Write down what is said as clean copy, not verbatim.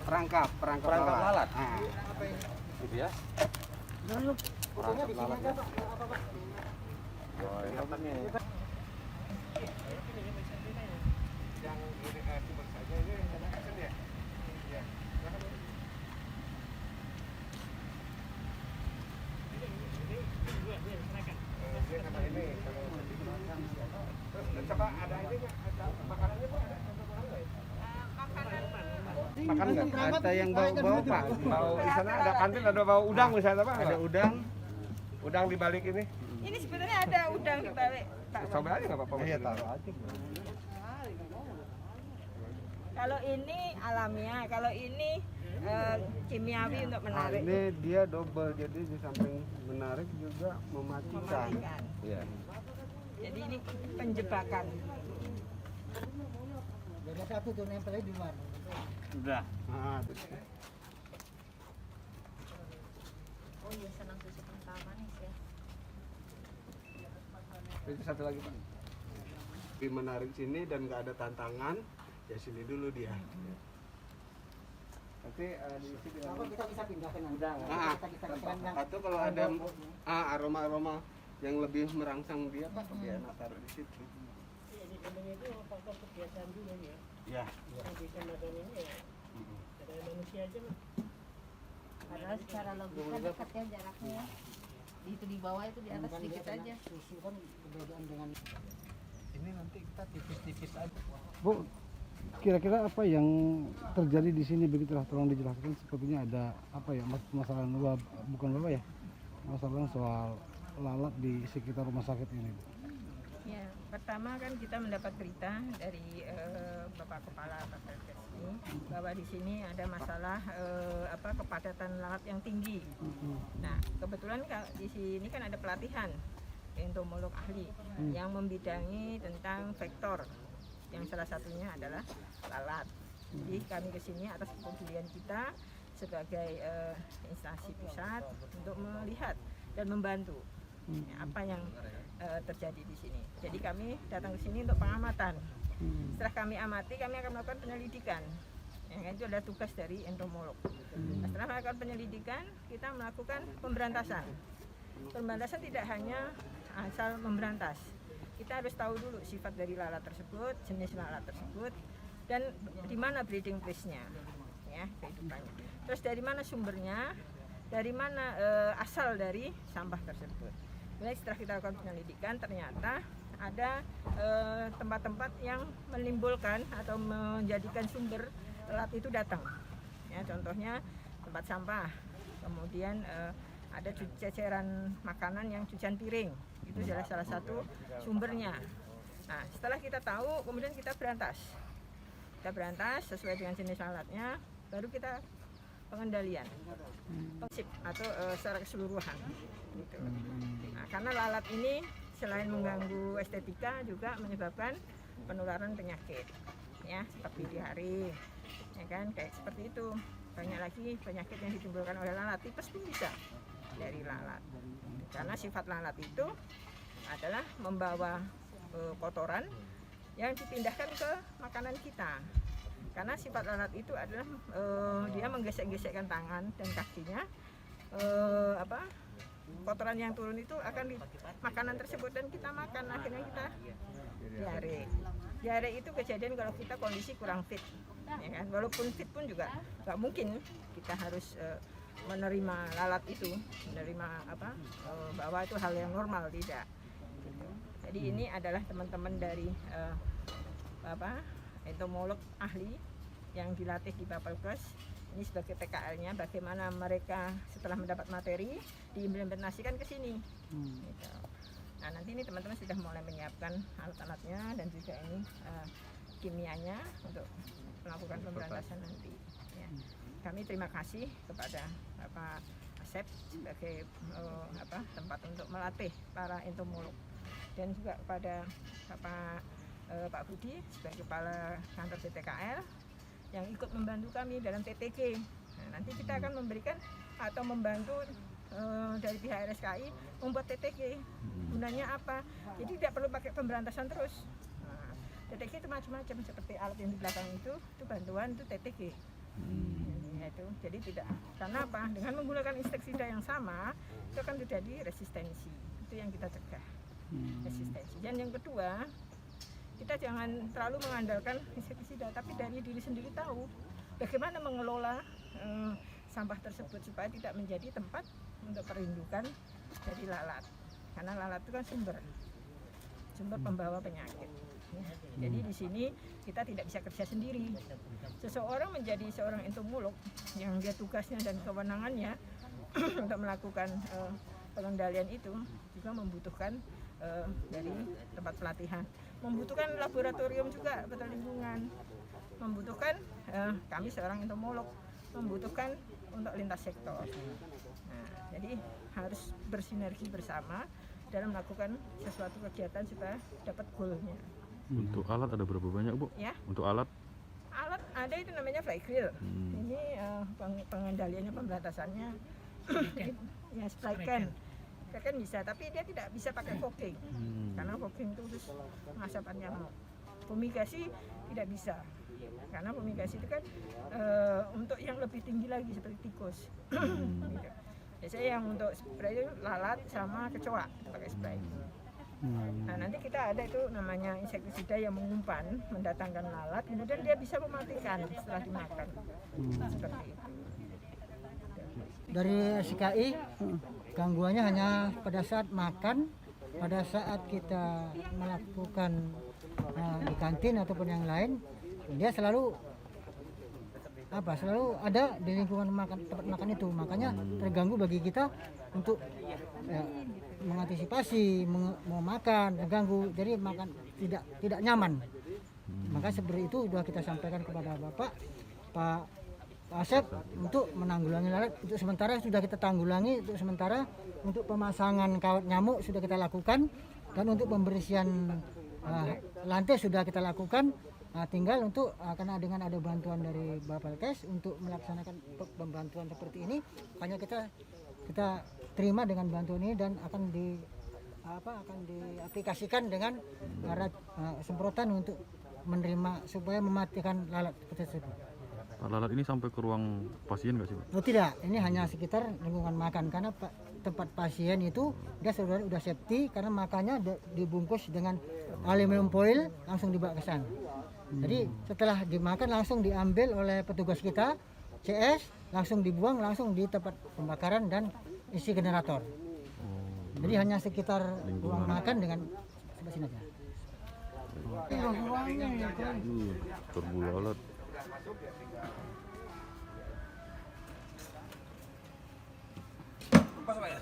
perangkap lalat. Nah. Gitu ya. Perangkap lalat ya. Oh, ini. Yang ini cuma saja ini kan ya. Iya. Terus coba ada ini nggak? Ada makanannya Pak? Ada makan nggak? Ada yang bau-bau Pak. Bau di sana ada kantin, ada bau udang misalnya Pak. Ada udang di balik ini. Ini sebenarnya ada udang di balik. Pak. Coba aja nggak apa-apa. Iya taruh aja. Kalau ini alamiah, kalau ini kimiawi untuk menarik. Ini dia double, jadi di samping menarik juga mematikan. Iya. Jadi ini penjebakan. Jadi satu tuh nempelnya di luar. Sudah. Nah, Oh iya, senang susu kental manis ya. itu satu lagi Pak. Di menarik sini dan nggak ada tantangan, ya sini dulu dia. Nanti di sini Apa kita bisa pindah ke udang. kita kandang. Atau kalau ada aroma-aroma yang lebih merangsang dia Pak, lebih enak taruh di situ. Iya, di kandangnya itu faktor kebiasaan juga ya. Ya. Yang bisa makan ini ya. Ada manusia aja. Padahal secara logika dekat ya jaraknya. Itu di bawah itu di atas sedikit aja. Susu kan perbedaan dengan Ini nanti kita tipis-tipis aja. Bu, kira-kira apa yang terjadi di sini begitulah, tolong dijelaskan. Sepertinya ada apa ya, masalah bukan wabah ya, masalah soal lalat di sekitar rumah sakit ini. Ya, pertama kan kita mendapat berita dari Bapak Kepala Bapenkes ini bahwa di sini ada masalah kepadatan lalat yang tinggi. Nah, kebetulan di sini kan ada pelatihan entomolog ahli yang membidangi tentang vektor, yang salah satunya adalah lalat. Jadi kami kesini atas kepedulian kita sebagai instansi pusat untuk melihat dan membantu apa yang terjadi di sini. Jadi kami datang ke sini untuk pengamatan. Setelah kami amati, kami akan melakukan penyelidikan. Yang itu adalah tugas dari entomolog. Setelah melakukan penyelidikan, kita melakukan pemberantasan. Pemberantasan tidak hanya asal memberantas. Kita harus tahu dulu sifat dari lalat tersebut, jenis lalat tersebut, dan di mana breeding place-nya, ya, kehidupannya. Terus dari mana sumbernya, dari mana asal dari sampah tersebut. Jadi setelah kita lakukan penyelidikan, ternyata ada tempat-tempat yang menimbulkan atau menjadikan sumber lalat itu datang. Ya, contohnya tempat sampah, kemudian ada ceceran makanan yang cucian piring, itu adalah salah satu sumbernya. Nah, setelah kita tahu, kemudian kita berantas. Kita berantas sesuai dengan jenis lalatnya, baru kita pengendalian, atau secara keseluruhan. Gitu. Nah, karena lalat ini selain mengganggu estetika juga menyebabkan penularan penyakit, ya, seperti diare, ya kan, kayak seperti itu. Banyak lagi penyakit yang ditimbulkan oleh lalat, tipes pun bisa dari lalat. Karena sifat lalat itu adalah membawa kotoran yang dipindahkan ke makanan kita. Karena sifat lalat itu adalah dia menggesek-gesekkan tangan dan kakinya, kotoran yang turun itu akan di makanan tersebut dan kita makan, akhirnya kita diare. Diare itu kejadian kalau kita kondisi kurang fit, ya kan. Walaupun fit pun juga nggak mungkin kita harus menerima lalat itu, menerima bahwa itu hal yang normal, tidak. Gitu. Jadi ini adalah teman-teman dari entomolog ahli yang dilatih di Bapelkes. Ini sebagai TKL-nya, bagaimana mereka setelah mendapat materi diimplementasikan ke sini. Gitu. Nah, nanti ini teman-teman sudah mulai menyiapkan alat-alatnya dan juga ini kimianya untuk melakukan pemberantasan nanti. Ya. Kami terima kasih kepada Bapak Asep sebagai tempat untuk melatih para entomolog, dan juga kepada Pak Budi sebagai kepala kantor BTKL yang ikut membantu kami dalam TTG. Nah, nanti kita akan memberikan atau membantu dari pihak RSKI membuat TTG. Gunanya apa? Jadi tidak perlu pakai pemberantasan terus. Nah, TTG itu macam-macam, seperti alat yang di belakang itu bantuan, itu TTG. Ya, itu jadi tidak, karena apa, dengan menggunakan insektisida yang sama itu akan terjadi resistensi, itu yang kita cegah, resistensi. Dan yang kedua, kita jangan terlalu mengandalkan insektisida, tapi dari diri sendiri tahu bagaimana mengelola sampah tersebut supaya tidak menjadi tempat untuk perindukan dari lalat, karena lalat itu kan sumber pembawa penyakit. Jadi di sini kita tidak bisa kerja sendiri. Seseorang menjadi seorang entomolog yang dia tugasnya dan kewenangannya untuk melakukan pengendalian itu juga membutuhkan dari tempat pelatihan, membutuhkan laboratorium juga betul lingkungan, membutuhkan kami seorang entomolog, membutuhkan untuk lintas sektor. Nah, jadi harus bersinergi bersama dalam melakukan sesuatu kegiatan supaya dapat goalnya. Untuk alat ada berapa banyak, Bu? Ya. Untuk alat? Alat ada, itu namanya fly grill. Ini pengendaliannya, pemberantasannya ya spray can. Spray can bisa, tapi dia tidak bisa pakai fogging. Karena fogging itu terus mengasapkan nyamuk. Fumigasi tidak bisa. Karena fumigasi itu kan untuk yang lebih tinggi lagi seperti tikus. Gitu. Biasanya yang untuk spray itu lalat sama kecoa pakai spray. Nah, nanti kita ada itu namanya insektisida yang mengumpan, mendatangkan lalat, kemudian dia bisa mematikan setelah dimakan. Seperti itu. Dari SKI gangguannya hanya pada saat makan, pada saat kita melakukan di kantin ataupun yang lain, dia selalu ada di lingkungan tempat makan itu, makanya terganggu bagi kita untuk mengantisipasi mau makan terganggu, jadi makan tidak nyaman. Maka seperti itu sudah kita sampaikan kepada Pak Asep untuk menanggulangi lalat. Untuk sementara sudah kita tanggulangi, untuk pemasangan kawat nyamuk sudah kita lakukan, dan untuk pembersihan lantai sudah kita lakukan. Tinggal untuk karena dengan ada bantuan dari Bapelkes untuk melaksanakan pembantuan seperti ini, hanya kita terima dengan bantuan ini dan akan diaplikasikan dengan semprotan untuk menerima supaya mematikan lalat tersebut. Lalat ini sampai ke ruang pasien nggak sih, Pak? Oh tidak, ini hanya sekitar lingkungan makan, karena tempat pasien itu dia sudah safety karena makannya dibungkus dengan aluminium foil langsung dibawa ke sana. Jadi setelah dimakan langsung diambil oleh petugas kita CS, langsung dibuang langsung di tempat pembakaran dan isi generator. Jadi hanya sekitar ruang makan dengan sebelah sini aja. Serbu lalat. Pas Pak ya?